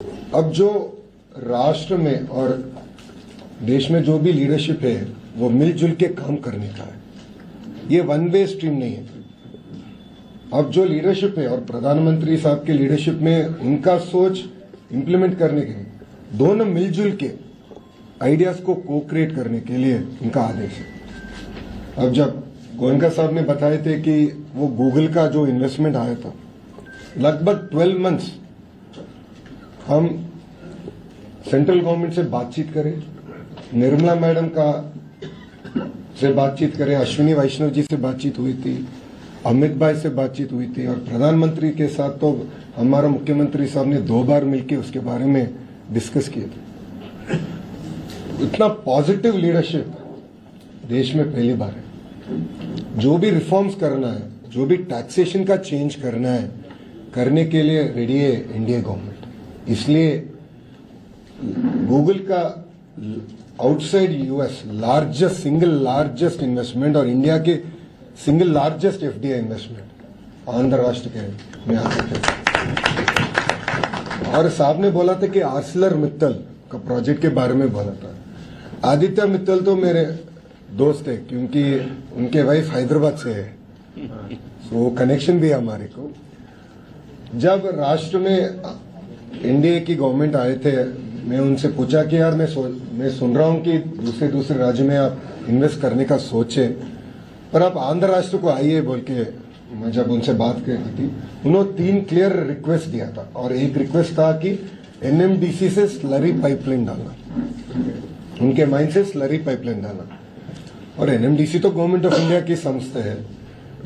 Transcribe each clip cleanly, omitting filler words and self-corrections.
अब जो राष्ट्र में और देश में जो भी लीडरशिप है वो मिलजुल के काम करने का है। ये वन वे स्ट्रीम नहीं है। अब जो लीडरशिप है और प्रधानमंत्री साहब के लीडरशिप में उनका सोच इंप्लीमेंट करने के लिए दोनों मिलजुल के आइडियाज को को क्रिएट करने के लिए उनका आदेश है। अब जब गोयनका साहब ने बताए थे कि वो गूगल का जो इन्वेस्टमेंट आया था, लगभग 12 मंथ्स हम सेंट्रल गवर्नमेंट से बातचीत करें, निर्मला मैडम का से बातचीत करें, अश्विनी वैष्णव जी से बातचीत हुई थी, अमित भाई से बातचीत हुई थी और प्रधानमंत्री के साथ तो हमारा मुख्यमंत्री साहब ने 2 बार मिलकर उसके बारे में डिस्कस किए थे। इतना पॉजिटिव लीडरशिप देश में पहली बार है। जो भी रिफॉर्म्स करना है, जो भी टैक्सेशन का चेंज करना है, करने के लिए रेडी है इंडिया गवर्नमेंट। इसलिए गूगल का outside US single largest investment और इंडिया के single largest FDI investment Andhra राष्ट्र के में आते थे। और साहब ने बोला था कि आर्सलर मित्तल का प्रोजेक्ट के बारे में बोला था। आदित्य मित्तल तो मेरे दोस्त है क्योंकि उनके वाइफ हैदराबाद से है, तो कनेक्शन भी है हमारे को। जब राष्ट्र में इंडिया की गवर्नमेंट आए थे, मैं उनसे पूछा कि यार मैं सुन रहा हूं कि दूसरे राज्य में आप इन्वेस्ट करने का सोचे, पर आप आंध्र राष्ट्र को आइए बोल के मैं जब उनसे बात की थी, उन्होंने 3 क्लियर रिक्वेस्ट दिया था और एक रिक्वेस्ट था कि एनएमडीसी से स्लरी पाइपलाइन डालना, उनके माइंड से स्लरी पाइपलाइन डालना। और एनएमडीसी तो गवर्नमेंट ऑफ इंडिया की संस्था है।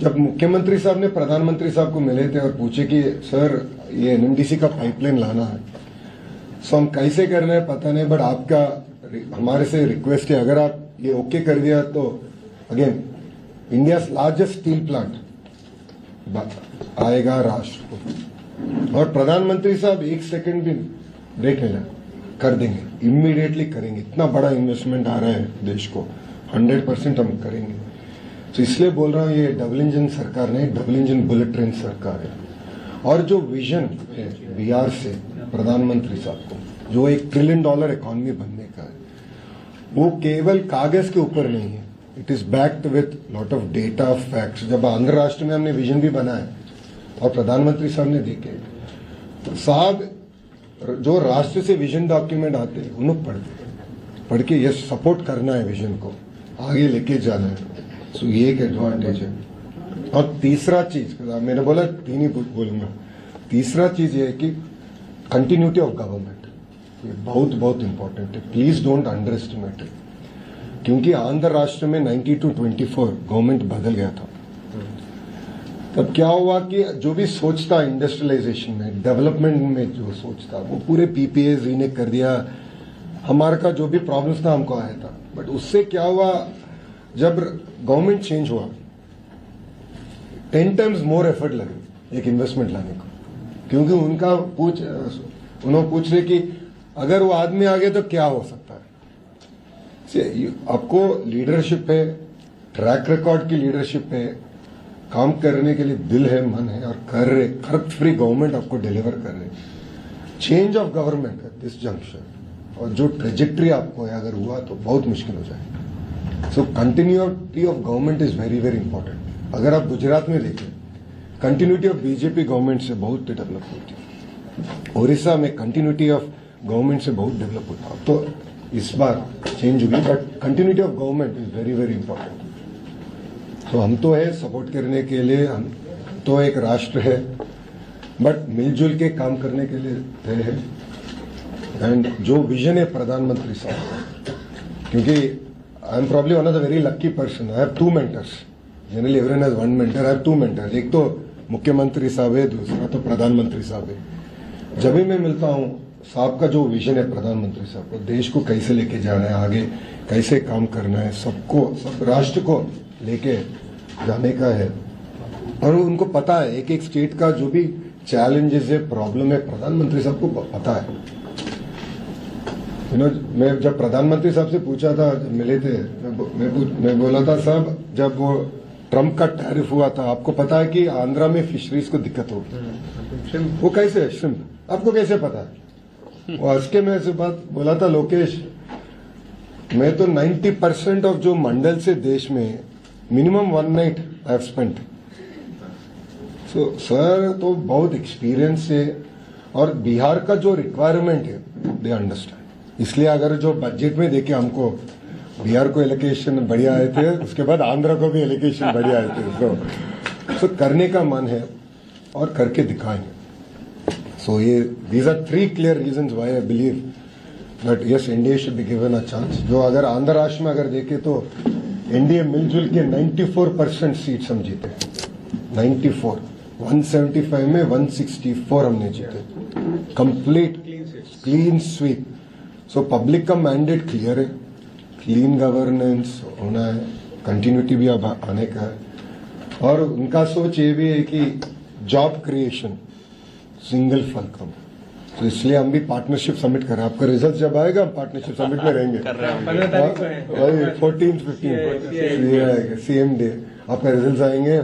जब मुख्यमंत्री साहब ने प्रधानमंत्री साहब को मिले थे और पूछे कि सर ये एनएमडीसी का पाइपलाइन लाना है, सो हम कैसे करना है पता नहीं, बट आपका हमारे से रिक्वेस्ट है, अगर आप ये ओके कर दिया तो again India largest steel plant आएगा राष्ट्र को। और प्रधानमंत्री साहब 1 सेकंड भी ब्रेक नहीं लेना, कर देंगे, इमीडिएटली करेंगे। इतना बड़ा इन्वेस्टमेंट आ रहा है देश को, 100% हम करेंगे। तो इसलिए बोल रहा हूं ये डबल इंजन सरकार नहीं, डबल इंजन बुलेट ट्रेन सरकार है। और जो विजन है बिहार से प्रधानमंत्री साहब को, जो $1 ट्रिलियन इकोनॉमी बनने का है, वो केवल कागज के ऊपर नहीं है, it is backed with lot of data facts. जब आंध्र राष्ट्र में हमने विजन भी बनाया और प्रधानमंत्री साहब ने देखे, तो साहब जो राष्ट्र से विजन डॉक्यूमेंट आते हैं उन्हें पढ़ के ये सपोर्ट करना है, विजन को आगे लेके जाना है। सो ये एक एडवांटेज है। और तीसरा चीज, मैंने बोला 3 ही बोलूंगा, तीसरा चीज ये है कि कंटिन्यूटी ऑफ गवर्नमेंट, ये बहुत बहुत इंपॉर्टेंट है। Please don't under estimate it, क्योंकि आंध्र राष्ट्र में 92-24 गवर्नमेंट बदल गया था। तब क्या हुआ कि जो भी सोचता इंडस्ट्रियलाइजेशन में, डेवलपमेंट में जो सोचता, वो पूरे पीपीए रीनेक कर दिया। हमारे का जो भी प्रॉब्लम्स था हमको आया था, बट उससे क्या हुआ, जब गवर्नमेंट चेंज हुआ 10 टाइम्स मोर एफर्ट लगे एक इन्वेस्टमेंट लाने को, क्योंकि उन्होंने पूछ रहे कि अगर वो आदमी आ गया तो क्या हो सकता है। आपको लीडरशिप है, ट्रैक रिकॉर्ड की लीडरशिप है, काम करने के लिए दिल है, मन है और कर रहे, खर्च फ्री गवर्नमेंट आपको डिलीवर कर रहे। Change of government at this junction और जो ट्रेजेक्ट्री आपको है अगर हुआ तो बहुत मुश्किल हो जाएगा। So continuity of government is very very important. अगर आप गुजरात में देखें, कंटिन्यूटी ऑफ बीजेपी गवर्नमेंट से बहुत डेवलप होती है। ओडिशा में कंटिन्यूटी ऑफ गवर्नमेंट से बहुत डेवलप होता है। तो इस बार चेंज हुई, but continuity of government is very very important. तो हम तो है सपोर्ट करने के लिए, हम तो एक राष्ट्र है, बट मिलजुल के काम करने के लिए तय है। एंड जो विजन है प्रधानमंत्री साहब, क्योंकि I am probably one of the very lucky person, I have 2 mentors. Generally everyone has 1 mentor, I have 2 mentors. एक तो मुख्यमंत्री साहब है, दूसरा तो प्रधानमंत्री साहब है। जब भी मैं मिलता हूं, साहब का जो विजन है प्रधानमंत्री साहब को, देश को कैसे लेके जाना है आगे, कैसे काम करना है, सब राष्ट्र को लेके जाने का है। और उनको पता है एक एक स्टेट का जो भी चैलेंजेस है, प्रॉब्लम है, प्रधानमंत्री साहब को पता है। मैं जब प्रधानमंत्री साहब से पूछा था, जब मिले थे, मैं बोला था साहब, जब वो ट्रम्प का टैरिफ हुआ था, आपको पता है कि आंध्रा में फिशरीज को दिक्कत होगी। वो कैसे है, श्रिम्प, आपको कैसे पता है? वो हंस के मैं ऐसे बात बोला था, लोकेश मैं तो 90% ऑफ जो मंडल से देश में minimum 1 night I have spent. So sir तो बहुत एक्सपीरियंस है और बिहार का जो रिक्वायरमेंट है दे अंडरस्टैंड। इसलिए अगर जो बजट में देखे हमको बिहार को एलोकेशन बढ़िया आए थे, उसके बाद आंध्र को भी एलोकेशन बढ़िया आए थे। सो करने का मन है और करके दिखाएंगे। सो ये these are 3 clear reasons why I believe that yes NDA should be given a chance. जो अगर आंध्र राष्ट्र में अगर देखे तो एनडीए मिलजुल के 94% सीट्स हम जीते। 94, 175 में 164 हमने जीते। Complete clean sweep. So public का मैंडेट क्लियर है, क्लीन गवर्नेंस होना है, कंटिन्यूटी भी अब आने का है, और उनका सोच ये भी है कि जॉब क्रिएशन सिंगल फल कम। तो इसलिए हम भी पार्टनरशिप समिट कर रहे हैं। आपका रिजल्ट जब आएगा हम पार्टनरशिप समिट में रहेंगे। 14-15 सीएम डे आपका रिजल्ट आएंगे,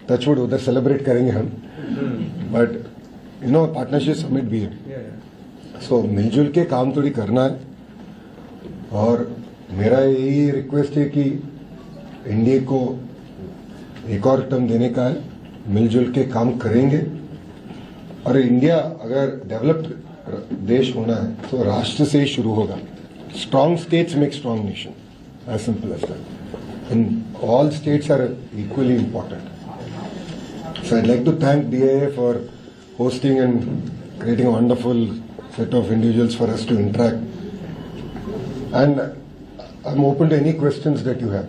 टचवुड उधर सेलिब्रेट करेंगे हम, but you know partnership summit भी है। सो मिलजुल के काम थोड़ी करना है, और मेरा यही रिक्वेस्ट है कि एनडीए को एक और टर्म देने का है, मिलजुल के काम करेंगे। और इंडिया अगर डेवलप्ड देश होना है तो राष्ट्र से ही शुरू होगा। Strong states make strong nation, as simple as that, and all states are equally important. So I'd like to thank DIA for hosting and creating a wonderful set of individuals for us to interact. And I'm open to any questions that you have.